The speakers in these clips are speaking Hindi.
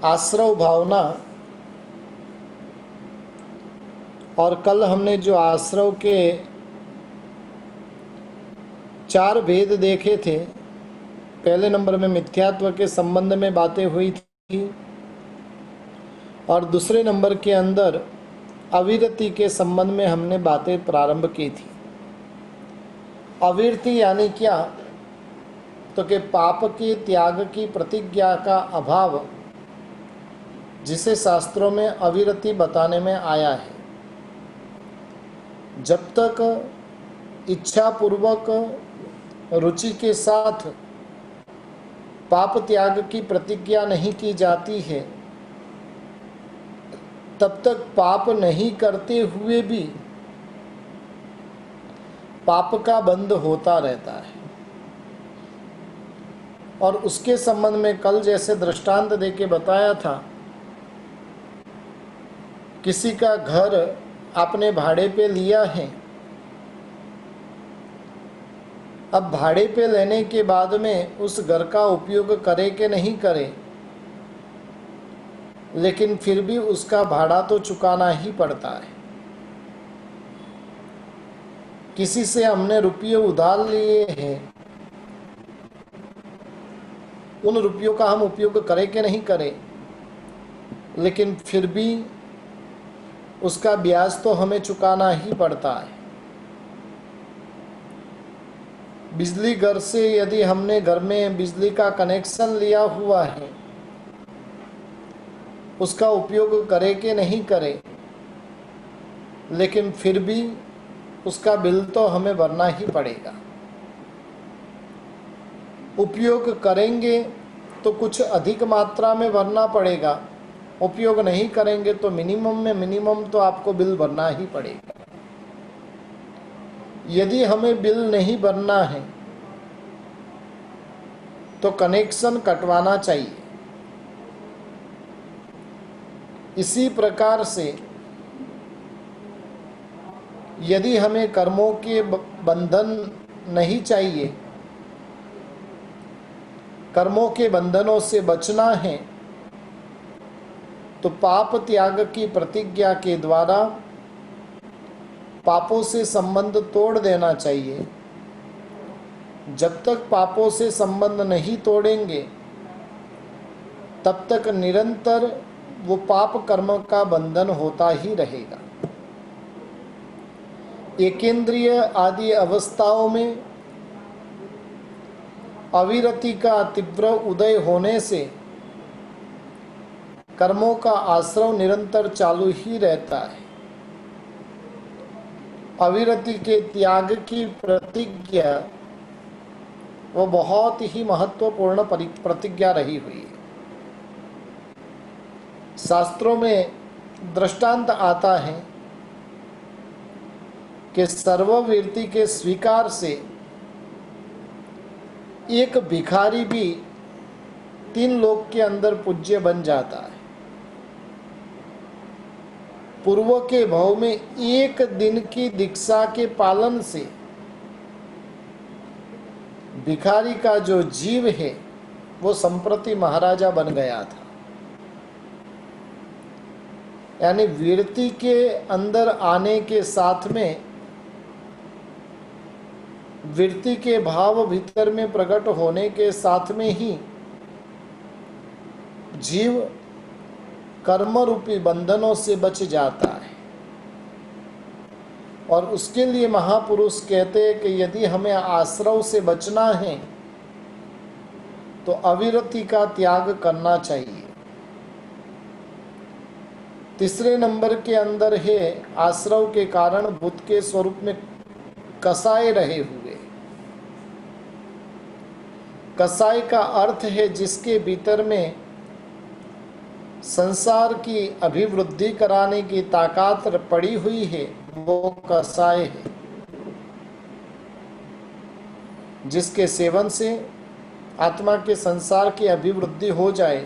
आश्रव भावना, और कल हमने जो आश्रव के 4 भेद देखे थे, पहले नंबर में मिथ्यात्व के संबंध में बातें हुई थी और दूसरे नंबर के अंदर अविरति के संबंध में हमने बातें प्रारंभ की थी। अविरति यानी क्या, तो कि पाप के त्याग की प्रतिज्ञा का अभाव, जिसे शास्त्रों में अविरति बताने में आया है। जब तक इच्छा पूर्वक रुचि के साथ पाप त्याग की प्रतिज्ञा नहीं की जाती है, तब तक पाप नहीं करते हुए भी पाप का बंध होता रहता है। और उसके संबंध में कल जैसे दृष्टांत देके बताया था, किसी का घर आपने भाड़े पे लिया है। अब भाड़े पे लेने के बाद में उस घर का उपयोग करे कि नहीं करे, लेकिन फिर भी उसका भाड़ा तो चुकाना ही पड़ता है। किसी से हमने रुपये उधार लिए हैं, उन रुपयों का हम उपयोग करें कि नहीं करें, लेकिन फिर भी उसका ब्याज तो हमें चुकाना ही पड़ता है। बिजली घर से यदि हमने घर में बिजली का कनेक्शन लिया हुआ है, उसका उपयोग करें कि नहीं करें, लेकिन फिर भी उसका बिल तो हमें भरना ही पड़ेगा। उपयोग करेंगे तो कुछ अधिक मात्रा में भरना पड़ेगा, उपयोग नहीं करेंगे तो मिनिमम में मिनिमम तो आपको बिल भरना ही पड़ेगा। यदि हमें बिल नहीं भरना है तो कनेक्शन कटवाना चाहिए। इसी प्रकार से यदि हमें कर्मों के बंधन नहीं चाहिए, कर्मों के बंधनों से बचना है, तो पाप त्याग की प्रतिज्ञा के द्वारा पापों से संबंध तोड़ देना चाहिए। जब तक पापों से संबंध नहीं तोड़ेंगे, तब तक निरंतर वो पाप कर्म का बंधन होता ही रहेगा। एकेंद्रिय आदि अवस्थाओं में अविरति का तीव्र उदय होने से कर्मों का आश्रव निरंतर चालू ही रहता है। अविरति के त्याग की प्रतिज्ञा वो बहुत ही महत्वपूर्ण प्रतिज्ञा रही हुई है। शास्त्रों में दृष्टांत आता है कि सर्ववीर्ति के स्वीकार से एक भिखारी भी 3 लोक के अंदर पूज्य बन जाता है। पूर्व के भाव में 1 दिन की दीक्षा के पालन से भिखारी का जो जीव है वो संप्रति महाराजा बन गया था। यानी वीरति के अंदर आने के साथ में वृत्ति के भाव भीतर में प्रकट होने के साथ में ही जीव कर्म रूपी बंधनों से बच जाता है। और उसके लिए महापुरुष कहते हैं कि यदि हमें आश्रव से बचना है तो अविरति का त्याग करना चाहिए। तीसरे नंबर के अंदर है आश्रव के कारण भूत के स्वरूप में कसाय रहे हुए। कसाय का अर्थ है जिसके भीतर में संसार की अभिवृद्धि कराने की ताकत पड़ी हुई है, वो कसाय है, जिसके सेवन से आत्मा के संसार की अभिवृद्धि हो जाए।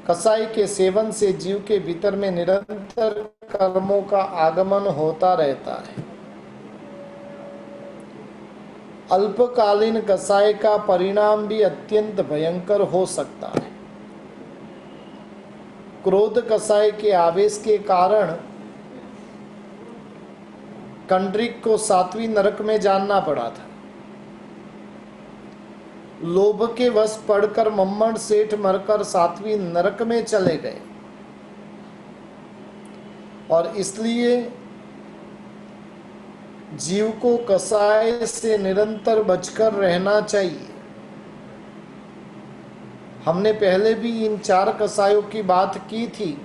कसाई के सेवन से जीव के भीतर में निरंतर कर्मों का आगमन होता रहता है। अल्पकालीन कसाय का परिणाम भी अत्यंत भयंकर हो सकता है। क्रोध कसाय के आवेश के कारण कंड्रिक को 7वीं नरक में जानना पड़ा था। लोभ के वश पड़कर मम्मट सेठ मरकर 7वीं नरक में चले गए और इसलिए जीव को कसाय से निरंतर बचकर रहना चाहिए। हमने पहले भी इन 4 कसायों की बात की थी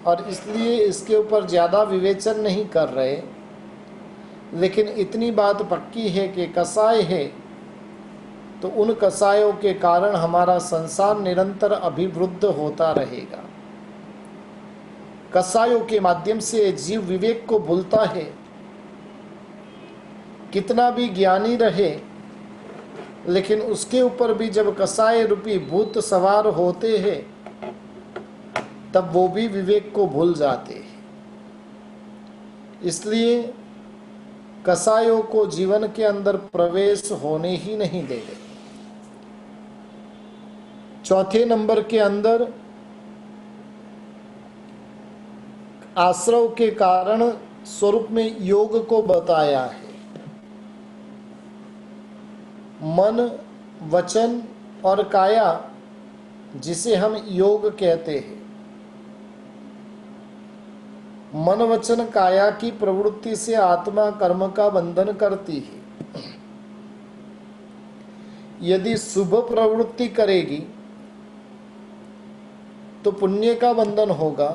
और इसलिए इसके ऊपर ज़्यादा विवेचन नहीं कर रहे, लेकिन इतनी बात पक्की है कि कसाय है तो उन कसायों के कारण हमारा संसार निरंतर अभिवृद्ध होता रहेगा। कसायों के माध्यम से जीव विवेक को भूलता है। कितना भी ज्ञानी रहे, लेकिन उसके ऊपर भी जब कसाय रूपी भूत सवार होते हैं तब वो भी विवेक को भूल जाते हैं। इसलिए कसायों को जीवन के अंदर प्रवेश होने ही नहीं देंगे। चौथे नंबर के अंदर आश्रव के कारण स्वरूप में योग को बताया है। मन, वचन और काया जिसे हम योग कहते हैं। मन, वचन, काया की प्रवृत्ति से आत्मा कर्म का बंधन करती है। यदि शुभ प्रवृत्ति करेगी तो पुण्य का बंधन होगा,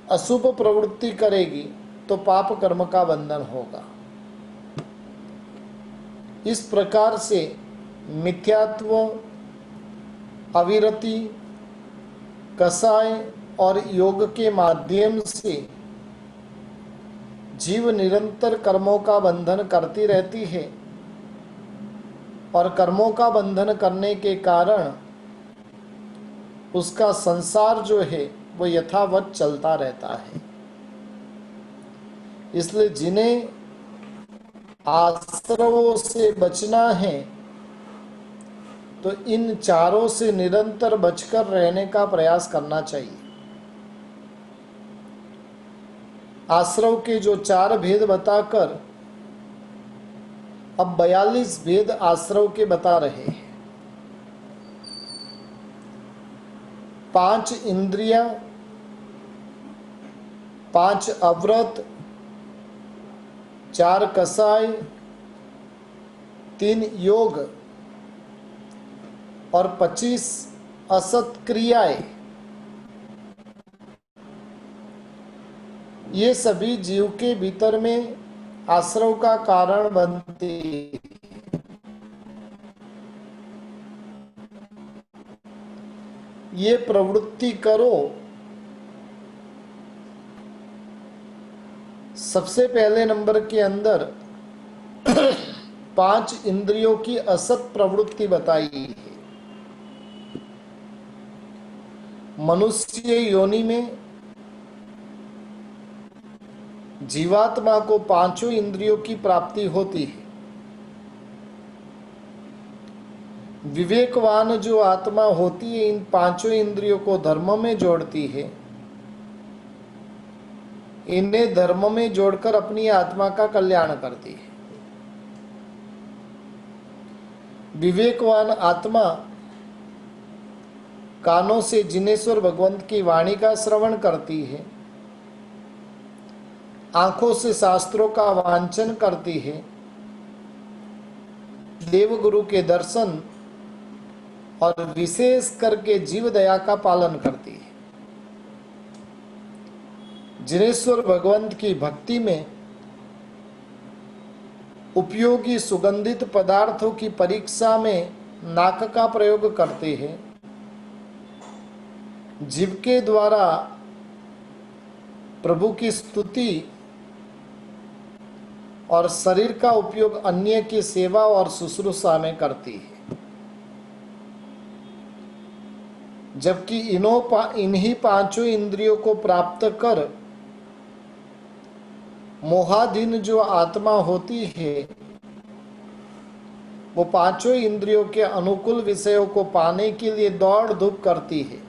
अशुभ प्रवृत्ति करेगी तो पाप कर्म का बंधन होगा। इस प्रकार से मिथ्यात्व, अविरति, कसाय और योग के माध्यम से जीव निरंतर कर्मों का बंधन करती रहती है और कर्मों का बंधन करने के कारण उसका संसार जो है वो यथावत चलता रहता है। इसलिए जिन्हें आश्रवों से बचना है तो इन चारों से निरंतर बचकर रहने का प्रयास करना चाहिए। आश्रव के जो 4 भेद बताकर अब 42 भेद आश्रव के बता रहे हैं। 5 इंद्रियां, 5 अव्रत, 4 कसाय, 3 योग और 25 असत क्रियाएं, ये सभी जीव के भीतर में आश्रव का कारण बनते हैं। ये प्रवृत्ति करो। सबसे पहले नंबर के अंदर 5 इंद्रियों की असत प्रवृत्ति बताई है। मनुष्य योनि में जीवात्मा को 5 इंद्रियों की प्राप्ति होती है। विवेकवान जो आत्मा होती है इन 5 इंद्रियों को धर्म में जोड़ती है। इन्हें धर्म में जोड़कर अपनी आत्मा का कल्याण करती है। विवेकवान आत्मा कानों से जिनेश्वर भगवंत की वाणी का श्रवण करती है, आंखों से शास्त्रों का वांचन करती है, देवगुरु के दर्शन और विशेष करके जीव दया का पालन करती है। जिनेश्वर भगवंत की भक्ति में उपयोगी सुगंधित पदार्थों की परीक्षा में नाक का प्रयोग करते हैं। जीव के द्वारा प्रभु की स्तुति और शरीर का उपयोग अन्य की सेवा और शुश्रूषा में करती है। जबकि इन्हीं 5 इंद्रियों को प्राप्त कर मोहाधीन जो आत्मा होती है वो 5 इंद्रियों के अनुकूल विषयों को पाने के लिए दौड़ धूप करती है।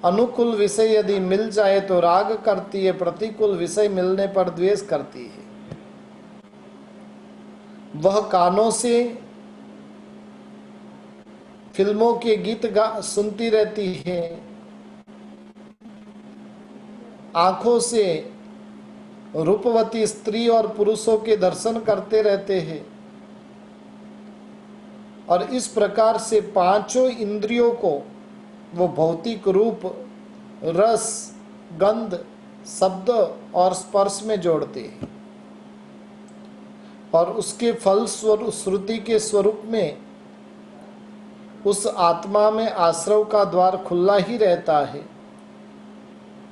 अनुकूल विषय यदि मिल जाए तो राग करती है, प्रतिकूल विषय मिलने पर द्वेष करती है। वह कानों से फिल्मों के गीत सुनती रहती है, आंखों से रूपवती स्त्री और पुरुषों के दर्शन करते रहते हैं, और इस प्रकार से पांचों इंद्रियों को वो भौतिक रूप, रस, गंध, शब्द और स्पर्श में जोड़ते हैं, और उसके फल स्वरूप श्रुति के स्वरूप में उस आत्मा में आश्रव का द्वार खुला ही रहता है।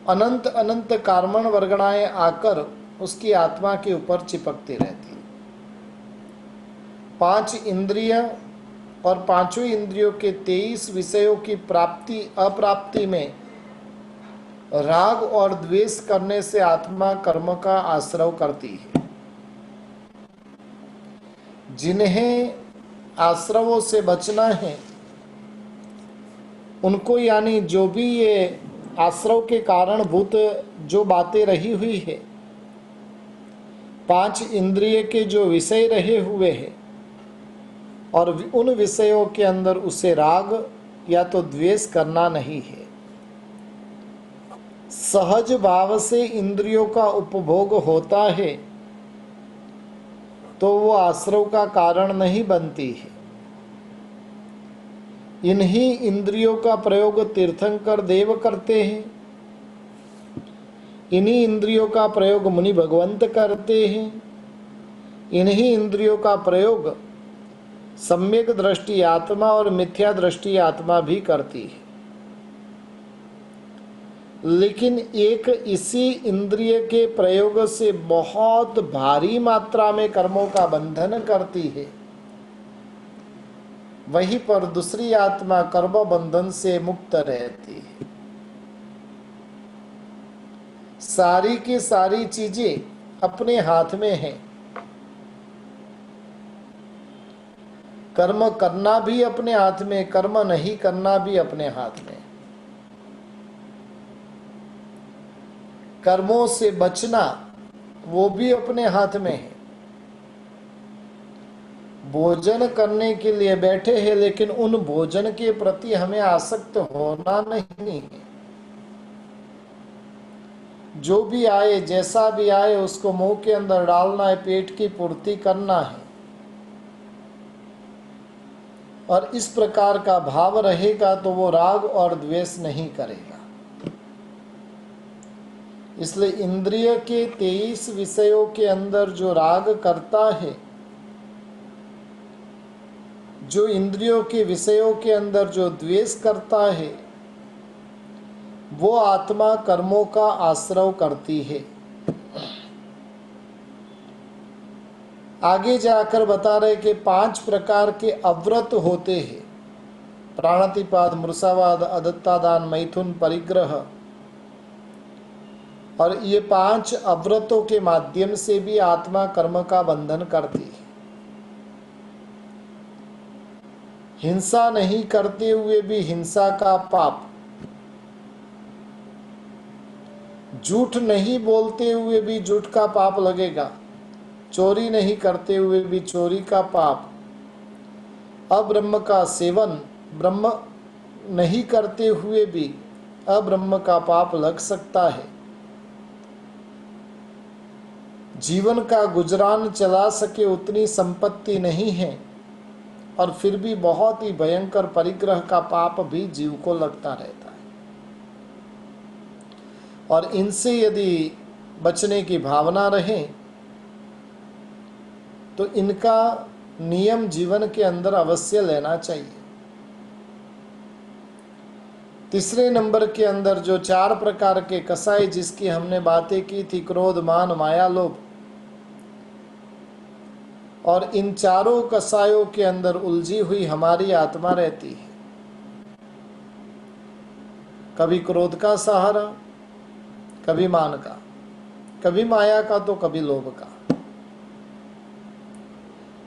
अनंत अनंत कार्मण वर्गणाएं आकर उसकी आत्मा के ऊपर चिपकती रहती है। पांच इंद्रिय और पांचों इंद्रियों के 23 विषयों की प्राप्ति अप्राप्ति में राग और द्वेष करने से आत्मा कर्म का आश्रव करती है। जिन्हें आश्रवों से बचना है उनको, यानी जो भी ये आश्रव के कारणभूत जो बातें रही हुई है, पांच इंद्रिय के जो विषय रहे हुए हैं और उन विषयों के अंदर उसे राग या तो द्वेष करना नहीं है। सहज भाव से इंद्रियों का उपभोग होता है तो वो आश्रव का कारण नहीं बनती है। इन्हीं इंद्रियों का प्रयोग तीर्थंकर देव करते हैं, इन्हीं इंद्रियों का प्रयोग मुनि भगवंत करते हैं, इन्हीं इंद्रियों का प्रयोग सम्यक दृष्टि आत्मा और मिथ्या दृष्टि आत्मा भी करती है। लेकिन एक इसी इंद्रिय के प्रयोग से बहुत भारी मात्रा में कर्मों का बंधन करती है, वहीं पर दूसरी आत्मा कर्म बंधन से मुक्त रहती है। सारी की सारी चीजें अपने हाथ में हैं। कर्म करना भी अपने हाथ में, कर्म नहीं करना भी अपने हाथ में। कर्मों से बचना वो भी अपने हाथ में है। भोजन करने के लिए बैठे हैं, लेकिन उन भोजन के प्रति हमें आसक्त होना नहीं है। जो भी आए, जैसा भी आए, उसको मुंह के अंदर डालना है, पेट की पूर्ति करना है। और इस प्रकार का भाव रहेगा तो वो राग और द्वेष नहीं करेगा। इसलिए इंद्रिय के 23 विषयों के अंदर जो राग करता है, जो इंद्रियों के विषयों के अंदर जो द्वेष करता है, वो आत्मा कर्मों का आश्रव करती है। आगे जाकर बता रहे कि 5 प्रकार के अव्रत होते हैं: प्राणातिपात, मुर्सावाद, अदत्तादान, मैथुन, परिग्रह। और ये 5 अव्रतों के माध्यम से भी आत्मा कर्म का बंधन करती है। हिंसा नहीं करते हुए भी हिंसा का पाप, झूठ नहीं बोलते हुए भी झूठ का पाप लगेगा, चोरी नहीं करते हुए भी चोरी का पाप, अब्रह्म का सेवन, ब्रह्म नहीं करते हुए भी अब्रह्म का पाप लग सकता है। जीवन का गुजरान चला सके उतनी संपत्ति नहीं है, और फिर भी बहुत ही भयंकर परिग्रह का पाप भी जीव को लगता रहता है। और इनसे यदि बचने की भावना रहे तो इनका नियम जीवन के अंदर अवश्य लेना चाहिए। तीसरे नंबर के अंदर जो 4 प्रकार के कसाई जिसकी हमने बातें की थी, क्रोध, मान, माया, लोभ, और इन चारों कसायों के अंदर उलझी हुई हमारी आत्मा रहती है। कभी क्रोध का सहारा, कभी मान का, कभी माया का, तो कभी लोभ का।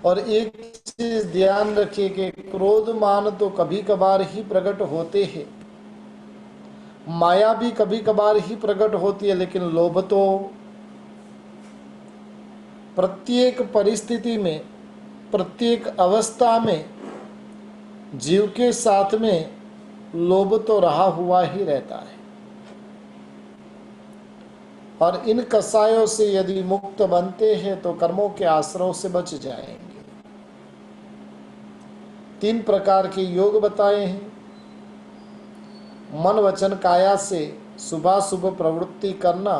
और एक चीज ध्यान रखिए कि क्रोध मान तो कभी कभार ही प्रकट होते हैं, माया भी कभी कभार ही प्रकट होती है, लेकिन लोभ तो प्रत्येक परिस्थिति में, प्रत्येक अवस्था में जीव के साथ में लोभ तो रहा हुआ ही रहता है। और इन कसायों से यदि मुक्त बनते हैं तो कर्मों के आश्रयों से बच जाएंगे। 3 प्रकार के योग बताए हैं। मन वचन काया से शुभाशुभ प्रवृत्ति करना,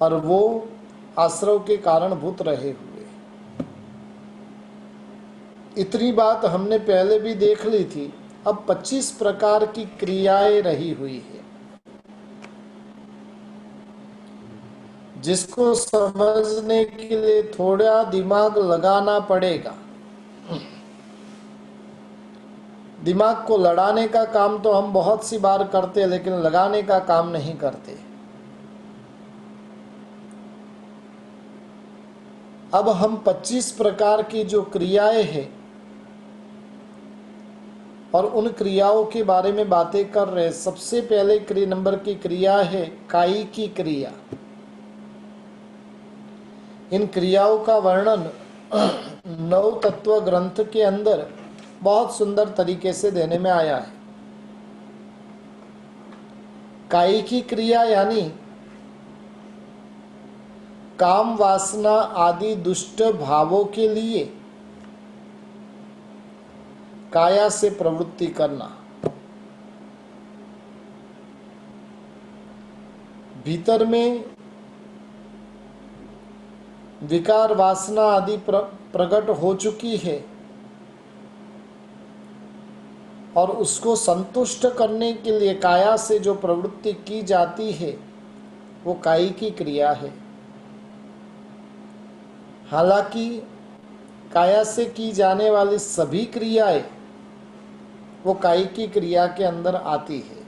और वो आश्रव के कारणभूत रहे हुए। इतनी बात हमने पहले भी देख ली थी। अब 25 प्रकार की क्रियाएं रही हुई है, जिसको समझने के लिए थोड़ा दिमाग लगाना पड़ेगा। दिमाग को लड़ाने का काम तो हम बहुत सी बार करते हैं, लेकिन लगाने का काम नहीं करते। अब हम 25 प्रकार की जो क्रियाएं हैं और उन क्रियाओं के बारे में बातें कर रहे हैं। सबसे पहले नंबर की क्रिया है कायी की क्रिया। इन क्रियाओं का वर्णन 9 तत्व ग्रंथ के अंदर बहुत सुंदर तरीके से देने में आया है। कायी की क्रिया यानी काम वासना आदि दुष्ट भावों के लिए काया से प्रवृत्ति करना। भीतर में विकार वासना आदि प्रकट हो चुकी है और उसको संतुष्ट करने के लिए काया से जो प्रवृत्ति की जाती है वो कायी की क्रिया है। हालांकि काया से की जाने वाली सभी क्रियाएं वो कायी की क्रिया के अंदर आती है।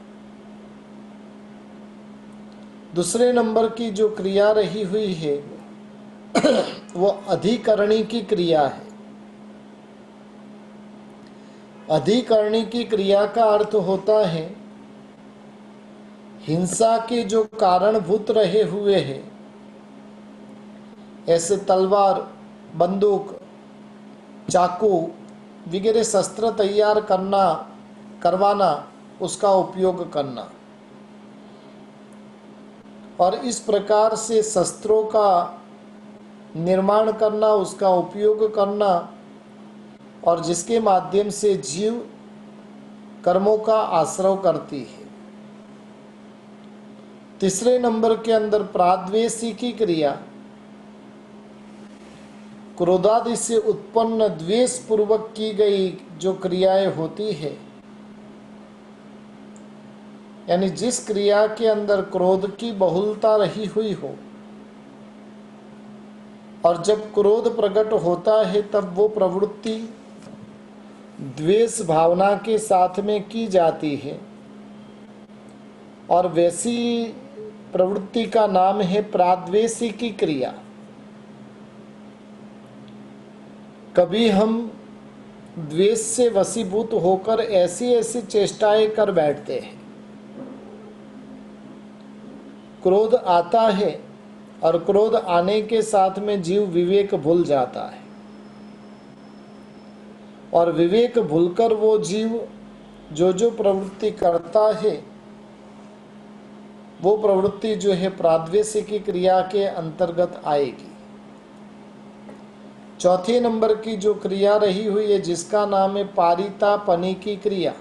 दूसरे नंबर की जो क्रिया रही हुई है वो अधिकरणी की क्रिया है। अधिकरणी की क्रिया का अर्थ होता है हिंसा के जो कारणभूत रहे हुए हैं, ऐसे तलवार, बंदूक, चाकू वगैरह शस्त्र तैयार करवाना, उसका उपयोग करना, और इस प्रकार से शस्त्रों का निर्माण करना, उसका उपयोग करना, और जिसके माध्यम से जीव कर्मों का आश्रय करती है। तीसरे नंबर के अंदर प्राद्वेषी की क्रिया, क्रोधादि से उत्पन्न द्वेष पूर्वक की गई जो क्रियाएं होती है, यानी जिस क्रिया के अंदर क्रोध की बहुलता रही हुई हो और जब क्रोध प्रकट होता है तब वो प्रवृत्ति द्वेष भावना के साथ में की जाती है, और वैसी प्रवृत्ति का नाम है प्राद्वेषी की क्रिया। कभी हम द्वेष से वशीभूत होकर ऐसी ऐसी चेष्टाएं कर बैठते हैं। क्रोध आता है और क्रोध आने के साथ में जीव विवेक भूल जाता है, और विवेक भूलकर वो जीव जो प्रवृत्ति करता है वो प्रवृत्ति जो है प्राद्वेषी की क्रिया के अंतर्गत आएगी। चौथे नंबर की जो क्रिया रही हुई है जिसका नाम है पारितापनी की क्रिया।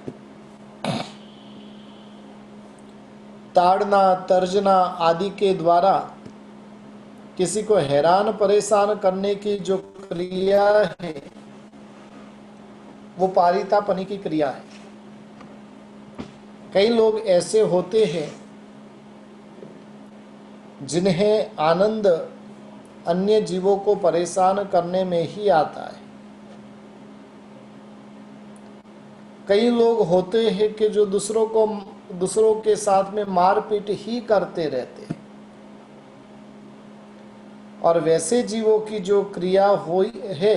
ताड़ना, तर्जना आदि के द्वारा किसी को हैरान परेशान करने की जो क्रिया है वो पारितापनी की क्रिया है। कई लोग ऐसे होते हैं जिन्हें आनंद अन्य जीवों को परेशान करने में ही आता है। कई लोग होते हैं कि जो दूसरों के साथ में मारपीट ही करते रहते हैं, और वैसे जीवों की जो क्रिया हुई है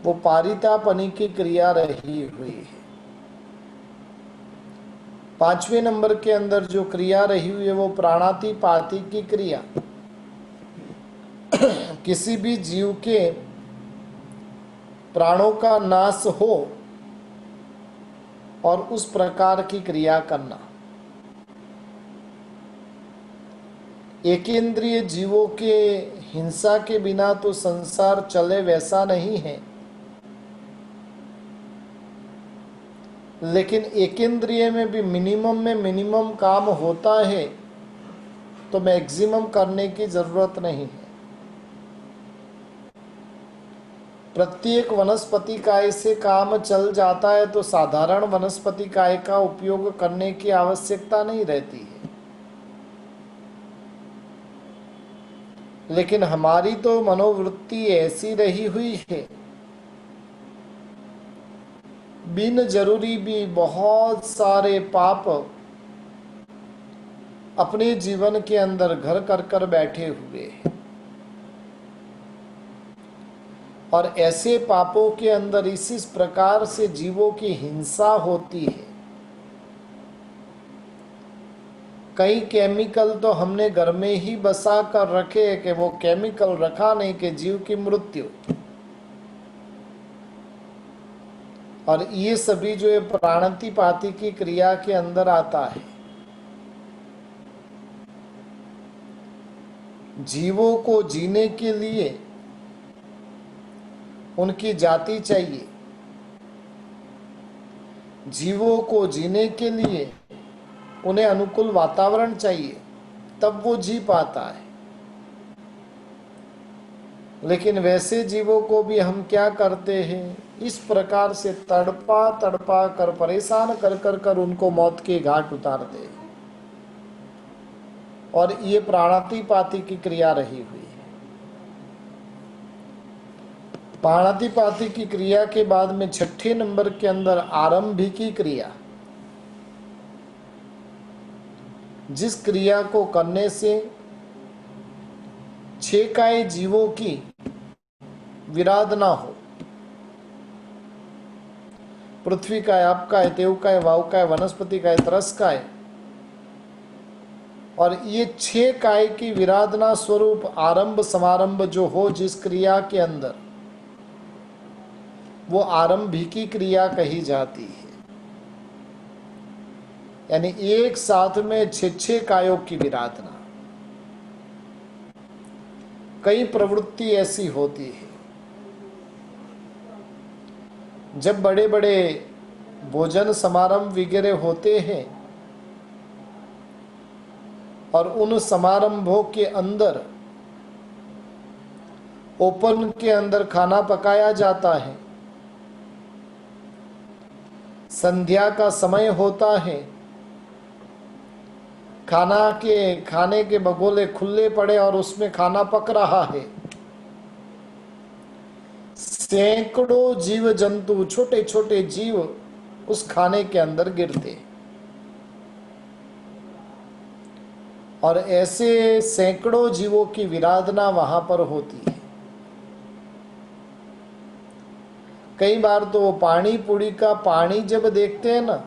वो पारितापनी की क्रिया रही हुई है। 5वें नंबर के अंदर जो क्रिया रही हुई है वो प्राणातिपाती की क्रिया। किसी भी जीव के प्राणों का नाश हो और उस प्रकार की क्रिया करना। एकेंद्रिय जीवों के हिंसा के बिना तो संसार चले वैसा नहीं है, लेकिन एकेंद्रिय में भी मिनिमम काम होता है तो मैक्सिमम करने की जरूरत नहीं है। प्रत्येक वनस्पति काय से काम चल जाता है तो साधारण वनस्पति काय का उपयोग करने की आवश्यकता नहीं रहती है। लेकिन हमारी तो मनोवृत्ति ऐसी रही हुई है, बिन जरूरी भी बहुत सारे पाप अपने जीवन के अंदर घर कर कर बैठे हुए हैं, और ऐसे पापों के अंदर इस प्रकार से जीवों की हिंसा होती है। कई केमिकल तो हमने घर में ही बसा कर रखे कि वो केमिकल रखा नहीं कि जीव की मृत्यु, और ये सभी जो है प्राणातिपाती की क्रिया के अंदर आता है। जीवों को जीने के लिए उनकी जाति चाहिए, जीवों को जीने के लिए उन्हें अनुकूल वातावरण चाहिए, तब वो जी पाता है। लेकिन वैसे जीवों को भी हम क्या करते हैं, इस प्रकार से तड़पा तड़पा कर परेशान कर कर कर उनको मौत के घाट उतारते हैं। और ये प्राणातिपाती की क्रिया रही हुई है। प्राणातिपाती की क्रिया के बाद में 6ठे नंबर के अंदर आरंभिकी क्रिया, जिस क्रिया को करने से 6 काय जीवों की विराधना हो। पृथ्वी काय, आप काय, देव काय, वायु काय, वनस्पति काय, तरस काय, और ये 6 काय की विराधना स्वरूप आरंभ समारंभ जो हो जिस क्रिया के अंदर, वो आरंभिकी क्रिया कही जाती है। यानी एक साथ में 6 कायों की विराधना। कई प्रवृत्ति ऐसी होती है, जब बड़े बड़े भोजन समारंभ वगैरह होते हैं और उन समारंभों के अंदर ओपन के अंदर खाना पकाया जाता है, संध्या का समय होता है, खाने के बगोले खुले पड़े और उसमें खाना पक रहा है, सैकड़ों जीव जंतु, छोटे छोटे जीव उस खाने के अंदर गिरते, और ऐसे सैकड़ों जीवों की विराधना वहां पर होती है। कई बार तो पानी पूरी का पानी जब देखते हैं ना,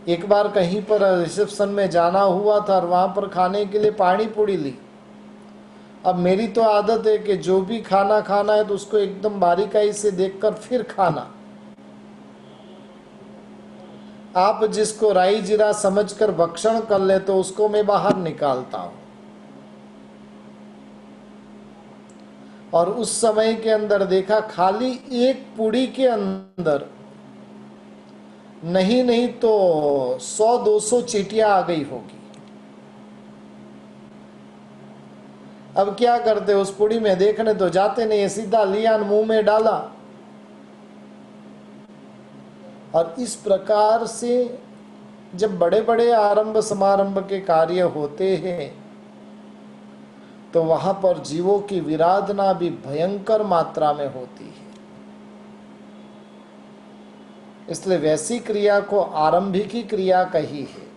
एक बार कहीं पर रिसेप्शन में जाना हुआ था और वहां पर खाने के लिए पानी पूरी ली। अब मेरी तो आदत है कि जो भी खाना खाना है तो उसको एकदम बारीकाई से देखकर फिर खाना। आप जिसको राई जीरा समझकर भक्षण कर ले तो उसको मैं बाहर निकालता हूं, और उस समय के अंदर देखा खाली एक पूड़ी के अंदर नहीं तो 100-200 चींटियां आ गई होगी। अब क्या करते, उस पूड़ी में देखने तो जाते नहीं, सीधा लिया मुंह में डाला। और इस प्रकार से जब बड़े बड़े आरंभ समारंभ के कार्य होते हैं तो वहां पर जीवों की विराधना भी भयंकर मात्रा में होती है। इसलिए वैसी क्रिया को आरंभिकी क्रिया कही है।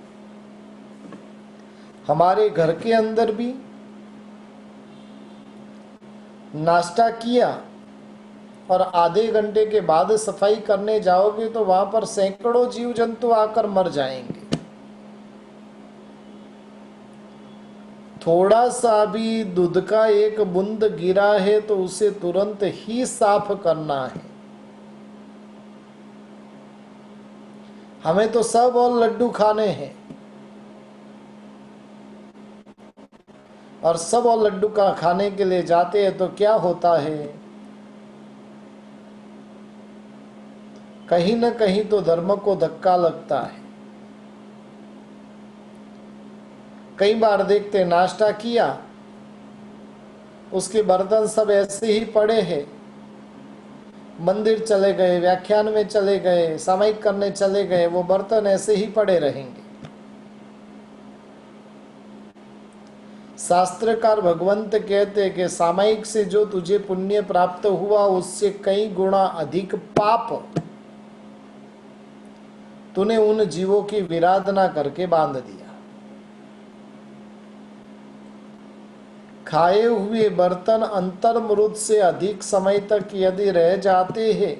हमारे घर के अंदर भी नाश्ता किया और आधे घंटे के बाद सफाई करने जाओगे तो वहां पर सैकड़ों जीव जंतु आकर मर जाएंगे। थोड़ा सा भी दूध का एक बूंद गिरा है तो उसे तुरंत ही साफ करना है। हमें तो सब और लड्डू खाने हैं और सब और लड्डू का खाने के लिए जाते हैं तो क्या होता है, कहीं ना कहीं तो धर्म को धक्का लगता है। कई बार देखते नाश्ता किया, उसके बर्तन सब ऐसे ही पड़े हैं, मंदिर चले गए, व्याख्यान में चले गए, सामायिक करने चले गए, वो बर्तन ऐसे ही पड़े रहेंगे। शास्त्रकार भगवंत कहते हैं कि सामायिक से जो तुझे पुण्य प्राप्त हुआ उससे कई गुना अधिक पाप तूने उन जीवों की विराधना करके बांध दिया। खाए हुए बर्तन अंतर्मृत से अधिक समय तक यदि रह जाते हैं,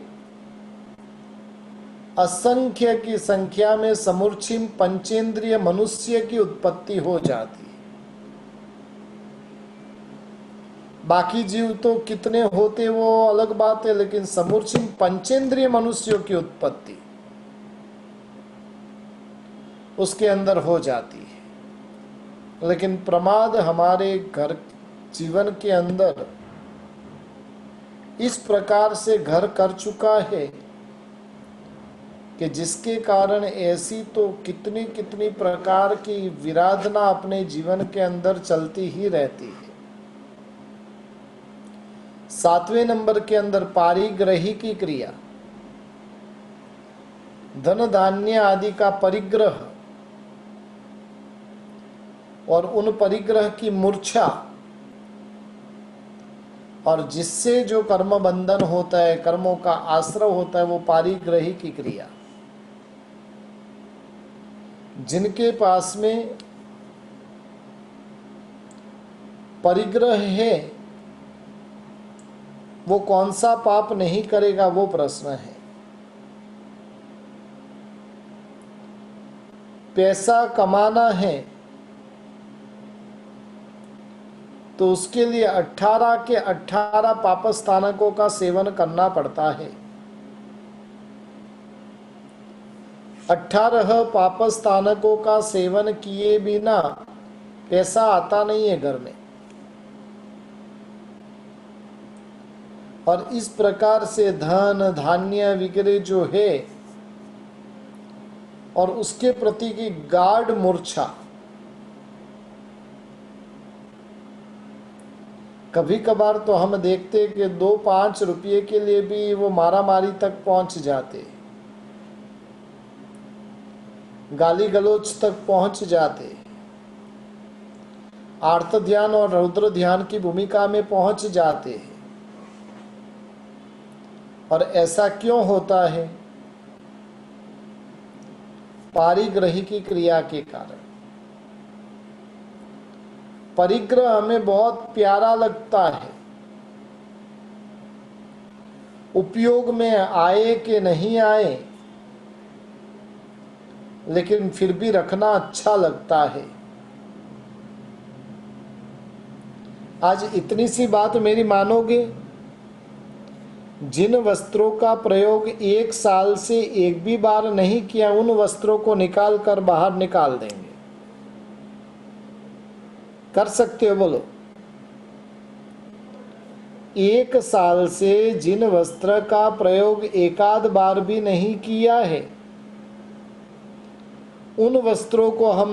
असंख्य की संख्या में समूर्छिम पंचेंद्रिय मनुष्य की उत्पत्ति हो जाती है। बाकी जीव तो कितने होते वो अलग बात है, लेकिन समूर्छिम पंचेंद्रिय मनुष्यों की उत्पत्ति उसके अंदर हो जाती है। लेकिन प्रमाद हमारे घर जीवन के अंदर इस प्रकार से घर कर चुका है कि जिसके कारण ऐसी तो कितनी कितनी प्रकार की विराधना अपने जीवन के अंदर चलती ही रहती है। 7वें नंबर के अंदर पारिग्रही की क्रिया, धन धान्य आदि का परिग्रह और उन परिग्रह की मूर्छा, और जिससे जो कर्म बंधन होता है, कर्मों का आश्रय होता है, वो पारिग्रही की क्रिया। जिनके पास में परिग्रह है वो कौन सा पाप नहीं करेगा, वो प्रश्न है। पैसा कमाना है तो उसके लिए 18 के 18 पाप स्थानकों का सेवन करना पड़ता है। 18 पाप स्थानकों का सेवन किए बिना पैसा आता नहीं है घर में। और इस प्रकार से धन धान्य वगैरह जो है और उसके प्रति की गाढ़ मूर्छा, कभी कभार तो हम देखते कि 2-5 रुपये के लिए भी वो मारामारी तक पहुंच जाते, गाली गलौज तक पहुंच जाते, आर्त ध्यान और रौद्र ध्यान की भूमिका में पहुंच जाते हैं। और ऐसा क्यों होता है? पारिग्रही की क्रिया के कारण। परिग्रह हमें बहुत प्यारा लगता है, उपयोग में आए कि नहीं आए, लेकिन फिर भी रखना अच्छा लगता है। आज इतनी सी बात मेरी मानोगे, जिन वस्त्रों का प्रयोग 1 साल से एक भी बार नहीं किया, उन वस्त्रों को निकाल कर बाहर निकाल देंगे। कर सकते हो? बोलो। 1 साल से जिन वस्त्र का प्रयोग एकाध बार भी नहीं किया है, उन वस्त्रों को हम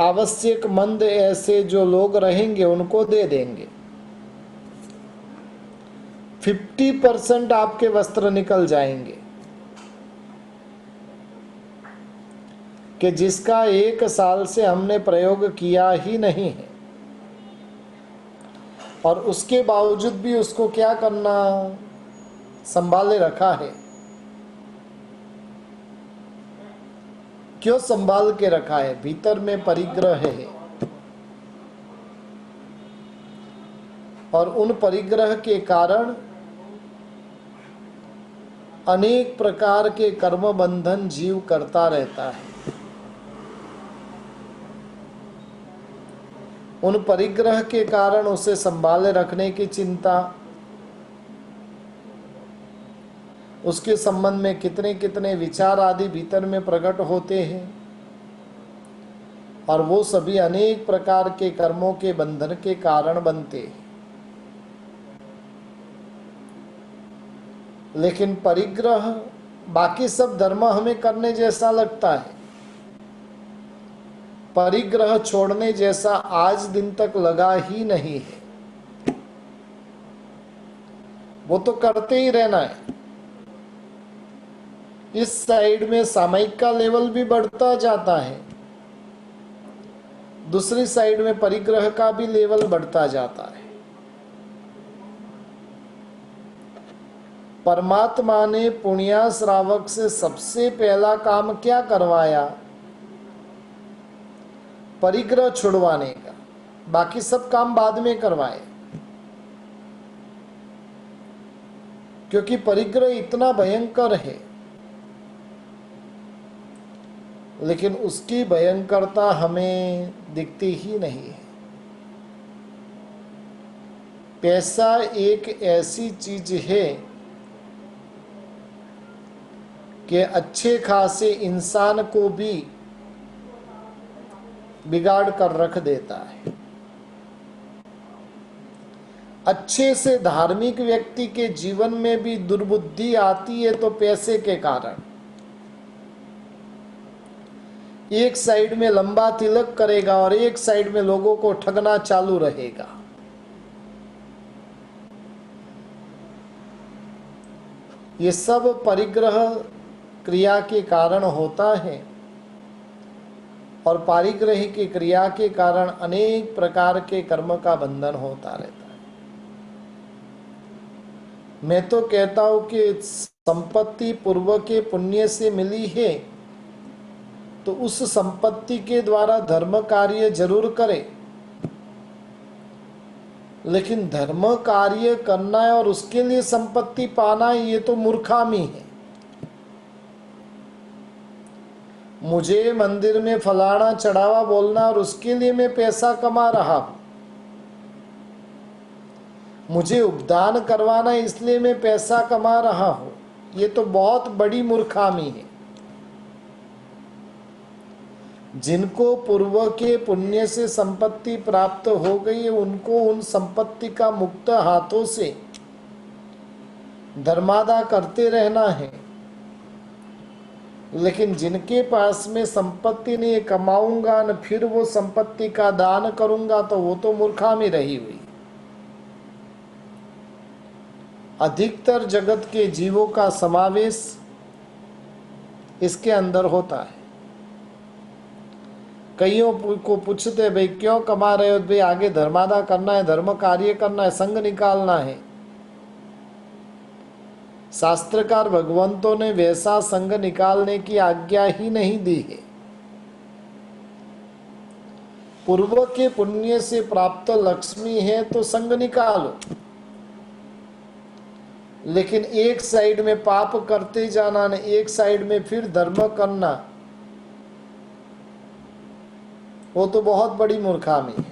आवश्यक मंद ऐसे जो लोग रहेंगे उनको दे देंगे। 50% आपके वस्त्र निकल जाएंगे कि जिसका 1 साल से हमने प्रयोग किया ही नहीं है, और उसके बावजूद भी उसको क्या करना, संभाले रखा है। क्यों संभाल के रखा है? भीतर में परिग्रह है, और उन परिग्रह के कारण अनेक प्रकार के कर्म बंधन जीव करता रहता है। उन परिग्रह के कारण उसे संभाले रखने की चिंता, उसके संबंध में कितने कितने विचार आदि भीतर में प्रकट होते हैं, और वो सभी अनेक प्रकार के कर्मों के बंधन के कारण बनते हैं। लेकिन परिग्रह, बाकी सब धर्म हमें करने जैसा लगता है, परिग्रह छोड़ने जैसा आज दिन तक लगा ही नहीं है। वो तो करते ही रहना है। इस साइड में सामयिक का लेवल भी बढ़ता जाता है, दूसरी साइड में परिग्रह का भी लेवल बढ़ता जाता है। परमात्मा ने पुण्या श्रावक से सबसे पहला काम क्या करवाया? परिग्रह छुड़वाने का। बाकी सब काम बाद में करवाए, क्योंकि परिग्रह इतना भयंकर है। लेकिन उसकी भयंकरता हमें दिखती ही नहीं है। पैसा एक ऐसी चीज है कि अच्छे खासे इंसान को भी बिगाड़ कर रख देता है। अच्छे से धार्मिक व्यक्ति के जीवन में भी दुर्बुद्धि आती है तो पैसे के कारण। एक साइड में लंबा तिलक करेगा और एक साइड में लोगों को ठगना चालू रहेगा। ये सब परिग्रह क्रिया के कारण होता है, और पारिग्रह की क्रिया के कारण अनेक प्रकार के कर्म का बंधन होता रहता है। मैं तो कहता हूं कि संपत्ति पूर्व के पुण्य से मिली है तो उस संपत्ति के द्वारा धर्म कार्य जरूर करे, लेकिन धर्म कार्य करना है और उसके लिए संपत्ति पाना है, ये तो मूर्खामी है। मुझे मंदिर में फलाना चढ़ावा बोलना और उसके लिए मैं पैसा कमा रहा हूं, मुझे उपदान करवाना इसलिए मैं पैसा कमा रहा हूं, ये तो बहुत बड़ी मूर्खामी है। जिनको पूर्व के पुण्य से संपत्ति प्राप्त हो गई है, उनको उन संपत्ति का मुक्त हाथों से धर्मादा करते रहना है। लेकिन जिनके पास में संपत्ति नहीं, कमाऊंगा न फिर वो संपत्ति का दान करूंगा, तो वो तो मूर्खामी रही हुई। अधिकतर जगत के जीवों का समावेश इसके अंदर होता है। कईयों को पूछते भाई क्यों कमा रहे हो? भाई आगे धर्मादा करना है, धर्म कार्य करना है, संघ निकालना है। शास्त्रकार भगवंतों ने वैसा संघ निकालने की आज्ञा ही नहीं दी है। पूर्व के पुण्य से प्राप्त लक्ष्मी है तो संघ निकालो, लेकिन एक साइड में पाप करते जाना न एक साइड में फिर धर्म करना, वो तो बहुत बड़ी मूर्खामी है।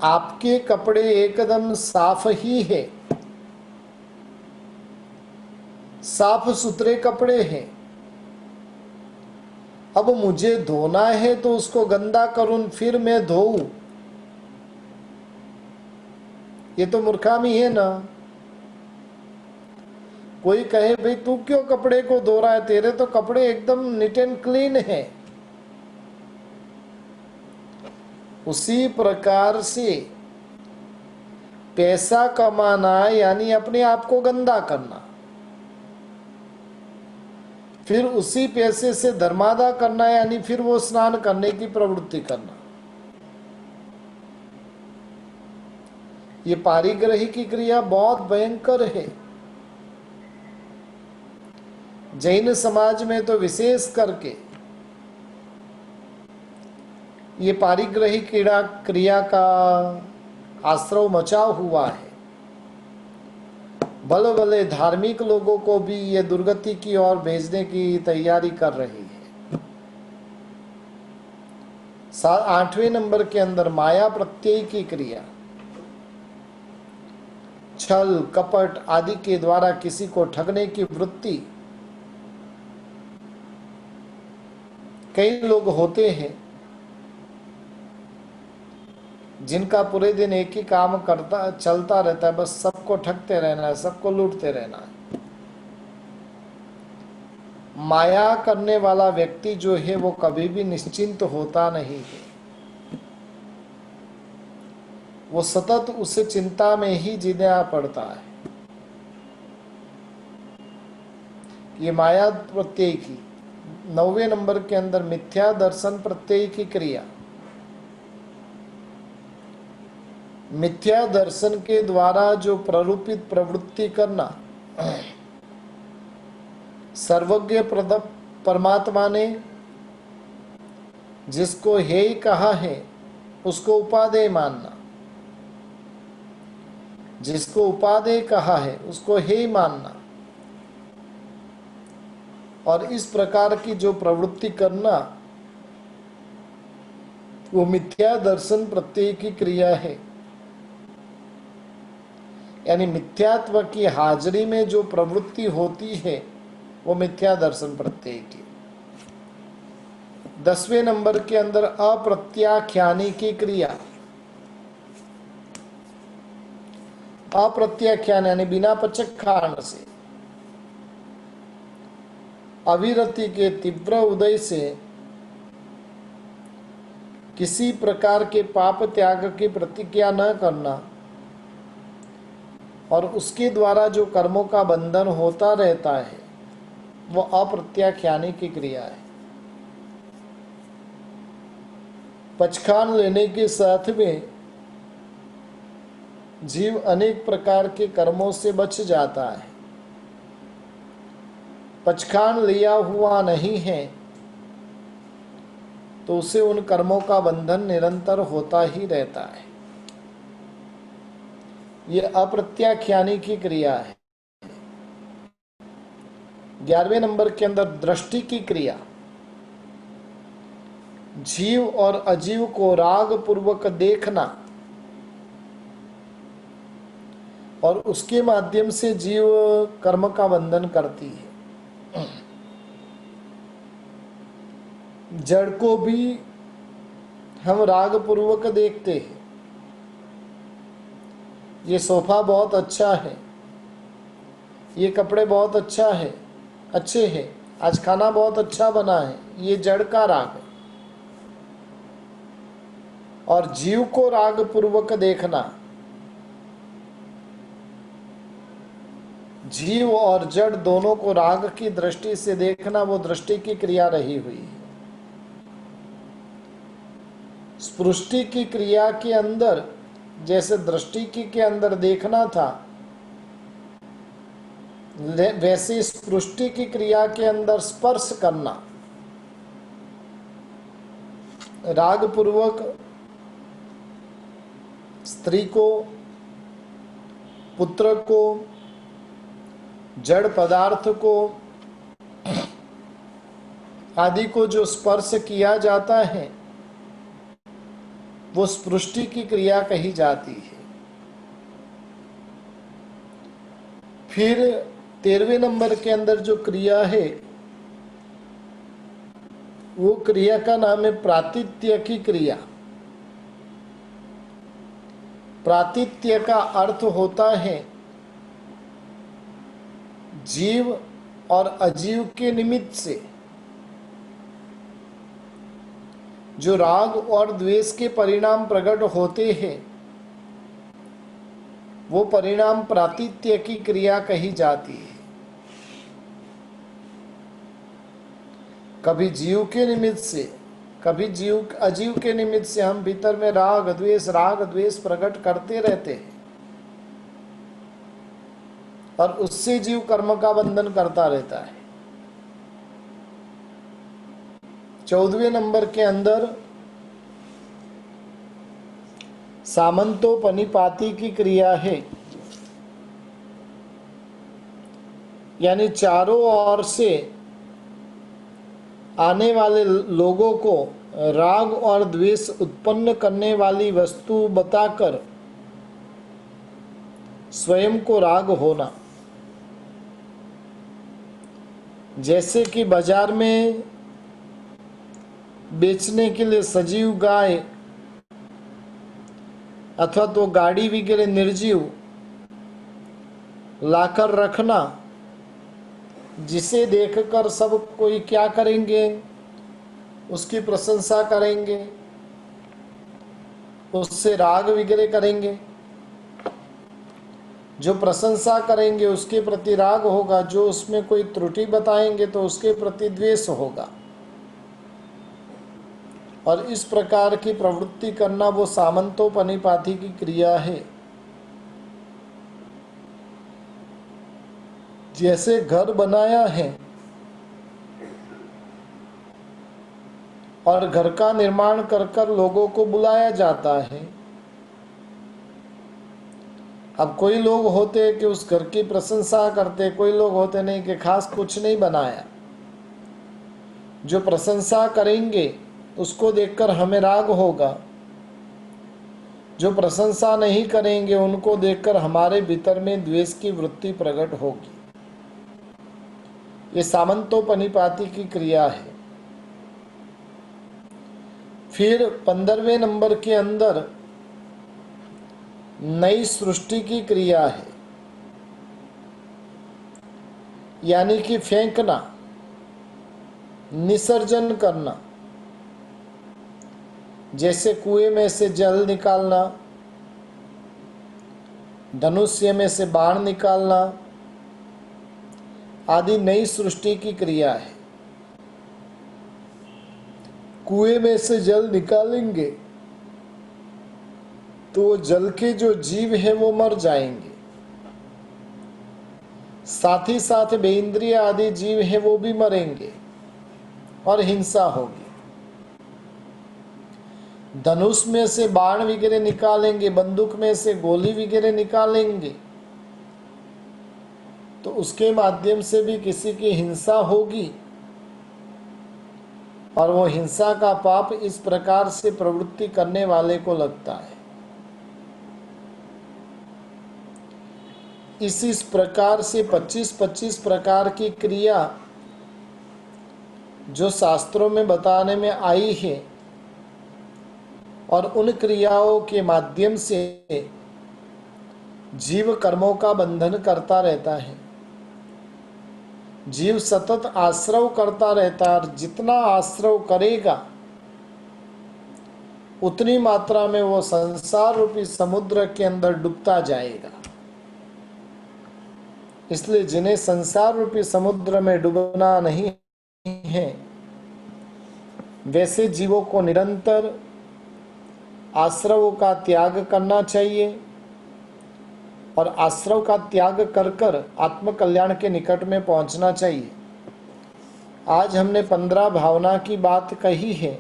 आपके कपड़े एकदम साफ ही है, साफ सुथरे कपड़े हैं, अब मुझे धोना है तो उसको गंदा करूं फिर मैं धोऊं, ये तो मूर्खामी है ना। कोई कहे भाई तू क्यों कपड़े को धो रहा है, तेरे तो कपड़े एकदम नीट एंड क्लीन है। उसी प्रकार से पैसा कमाना यानी अपने आप को गंदा करना, फिर उसी पैसे से धर्मादा करना यानी फिर वो स्नान करने की प्रवृत्ति करना, ये पारिग्रही की क्रिया बहुत भयंकर है। जैन समाज में तो विशेष करके ये पारिग्रही क्रिया का आश्रव मचा हुआ है। भले भले धार्मिक लोगों को भी ये दुर्गति की ओर भेजने की तैयारी कर रही है। 8वें नंबर के अंदर माया प्रत्यय की क्रिया, छल कपट आदि के द्वारा किसी को ठगने की वृत्ति। कई लोग होते हैं जिनका पूरे दिन एक ही काम करता चलता रहता है, बस सबको ठगते रहना है, सबको लूटते रहना है। माया करने वाला व्यक्ति जो है वो कभी भी निश्चिंत होता नहीं है, वो सतत उसे चिंता में ही जीना पड़ता है। ये माया प्रत्यय की 9वें नंबर के अंदर मिथ्या दर्शन प्रत्यय की क्रिया। मिथ्या दर्शन के द्वारा जो प्ररूपित प्रवृत्ति करना, सर्वज्ञ परमात्मा ने जिसको हे ही कहा है उसको उपादेय मानना, जिसको उपादेय कहा है उसको हे ही मानना, और इस प्रकार की जो प्रवृत्ति करना वो मिथ्या दर्शन प्रत्यय की क्रिया है। यानी मिथ्यात्व की हाजिरी में जो प्रवृत्ति होती है वो मिथ्या दर्शन प्रत्यय की। 10वें नंबर के अंदर अप्रत्याख्यानी की क्रिया। अप्रत्याख्यान यानी बिना पचखान से, अविरति के तीव्र उदय से किसी प्रकार के पाप त्याग की प्रतिज्ञा न करना और उसके द्वारा जो कर्मों का बंधन होता रहता है वो अप्रत्याख्यानी की क्रिया है। पचखान लेने के साथ में जीव अनेक प्रकार के कर्मों से बच जाता है। पचखान लिया हुआ नहीं है तो उसे उन कर्मों का बंधन निरंतर होता ही रहता है। ये अप्रत्याख्यानी की क्रिया है। 11वें नंबर के अंदर दृष्टि की क्रिया। जीव और अजीव को राग पूर्वक देखना और उसके माध्यम से जीव कर्म का बंधन करती है। जड़ को भी हम राग पूर्वक देखते हैं। ये सोफा बहुत अच्छा है, ये कपड़े बहुत अच्छे हैं, आज खाना बहुत अच्छा बना है, ये जड़ का राग है। और जीव को राग पूर्वक देखना, जीव और जड़ दोनों को राग की दृष्टि से देखना, वो दृष्टि की क्रिया रही हुई है। स्पृष्टि की क्रिया के अंदर जैसे दृष्टि की के अंदर देखना था, वैसे स्पृष्टि की क्रिया के अंदर स्पर्श करना, राग पूर्वक स्त्री को, पुत्र को, जड़ पदार्थ को आदि को जो स्पर्श किया जाता है वो स्पृष्टि की क्रिया कही जाती है। फिर 13वें नंबर के अंदर जो क्रिया है वो क्रिया का नाम है प्रातिथ्य की क्रिया। प्रातिथ्य का अर्थ होता है जीव और अजीव के निमित्त से जो राग और द्वेष के परिणाम प्रकट होते हैं वो परिणाम प्रातिथ्य की क्रिया कही जाती है। कभी जीव के निमित्त से, कभी जीव अजीव के निमित्त से हम भीतर में राग द्वेष प्रकट करते रहते हैं और उससे जीव कर्म का बंधन करता रहता है। 14वें नंबर के अंदर सामंतोपनिपाती की क्रिया है। यानी चारों ओर से आने वाले लोगों को राग और द्वेष उत्पन्न करने वाली वस्तु बताकर स्वयं को राग होना। जैसे कि बाजार में बेचने के लिए सजीव गाय अथवा तो गाड़ी वगैरह निर्जीव लाकर रखना, जिसे देखकर सब कोई क्या करेंगे, उसकी प्रशंसा करेंगे, उससे राग वगैरह करेंगे। जो प्रशंसा करेंगे उसके प्रति राग होगा, जो उसमें कोई त्रुटि बताएंगे तो उसके प्रति द्वेष होगा। और इस प्रकार की प्रवृत्ति करना वो सामंतोपनिपाती की क्रिया है। जैसे घर बनाया है और घर का निर्माण कर कर लोगों को बुलाया जाता है। अब कोई लोग होते कि उस घर की प्रशंसा करते, कोई लोग होते नहीं कि खास कुछ नहीं बनाया। जो प्रशंसा करेंगे उसको देखकर हमें राग होगा, जो प्रशंसा नहीं करेंगे उनको देखकर हमारे भीतर में द्वेष की वृत्ति प्रकट होगी। ये सामंतोपनिपाती की क्रिया है। फिर 15वें नंबर के अंदर नई सृष्टि की क्रिया है, यानी कि फेंकना, निसर्जन करना। जैसे कुएं में से जल निकालना, धनुष्य में से बाण निकालना आदि नई सृष्टि की क्रिया है। कुएं में से जल निकालेंगे तो जल के जो जीव है वो मर जाएंगे, साथ ही साथ बेइंद्रिय आदि जीव है वो भी मरेंगे और हिंसा होगी। धनुष में से बाण वगैरह निकालेंगे, बंदूक में से गोली वगैरह निकालेंगे तो उसके माध्यम से भी किसी की हिंसा होगी और वो हिंसा का पाप इस प्रकार से प्रवृत्ति करने वाले को लगता है। इस प्रकार से 25-25 प्रकार की क्रिया जो शास्त्रों में बताने में आई है और उन क्रियाओं के माध्यम से जीव कर्मों का बंधन करता रहता है। जीव सतत आश्रव करता रहता है और जितना आश्रव करेगा उतनी मात्रा में वो संसार रूपी समुद्र के अंदर डूबता जाएगा। इसलिए जिन्हें संसार रूपी समुद्र में डूबना नहीं है, वैसे जीवों को निरंतर आश्रवों का त्याग करना चाहिए और आश्रव का त्याग कर कर आत्मकल्याण के निकट में पहुंचना चाहिए। आज हमने 15 भावना की बात कही है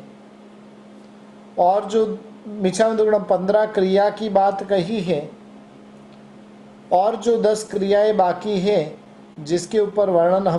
और जो 15 क्रिया की बात कही है और जो 10 क्रियाएं बाकी है जिसके ऊपर वर्णन हम